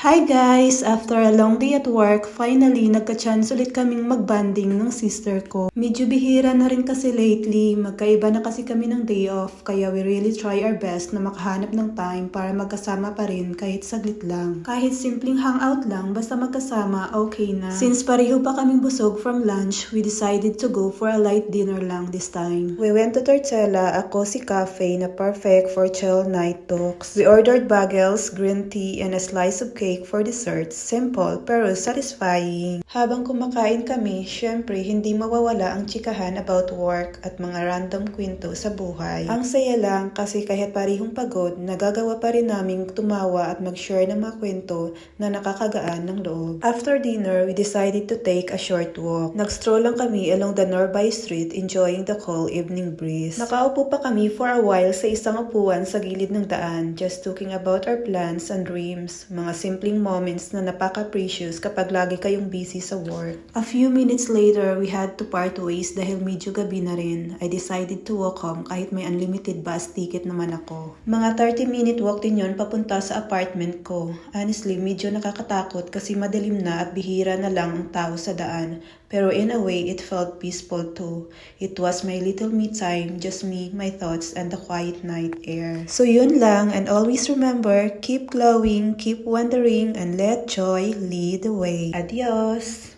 Hi guys! After a long day at work, finally nagka-chance ulit kaming mag-bonding ng sister ko. Medyo bihira na rin kasi lately, magkaiba na kasi kami ng day off, kaya we really try our best na makahanap ng time para magkasama pa rin kahit saglit lang. Kahit simpleng hangout lang, basta magkasama, okay na. Since pareho pa kaming busog from lunch, we decided to go for a light dinner lang this time. We went to Tortella, a cozy cafe na perfect for chill night talks. We ordered bagels, green tea, and a slice of cake for dessert. Simple pero satisfying. Habang kumakain kami, syempre hindi mawawala ang chikahan about work at mga random kwento sa buhay. Ang saya lang kasi kahit parehong pagod, nagagawa pa rin naming tumawa at mag-share ng mga kwento na nakakagaan ng loob. After dinner, we decided to take a short walk. Nag-stroll lang kami along the Norbay Street, enjoying the cool evening breeze. Nakaupo pa kami for a while sa isang upuan sa gilid ng daan, just talking about our plans and dreams, mga simpleng moments na napaka-precious kapag lagi kayong busy sa work. A few minutes later, we had to part ways dahil medyo gabi na rin. I decided to walk home kahit may unlimited bus ticket naman ako. Mga 30-minute walk din yon papunta sa apartment ko. Honestly, medyo nakakatakot kasi madilim na at bihira na lang ang tao sa daan. Pero in a way, it felt peaceful too. It was my little me time, just me, my thoughts, and the quiet night air. So yun lang, and always remember, keep glowing, keep wondering, and let joy lead the way. Adios!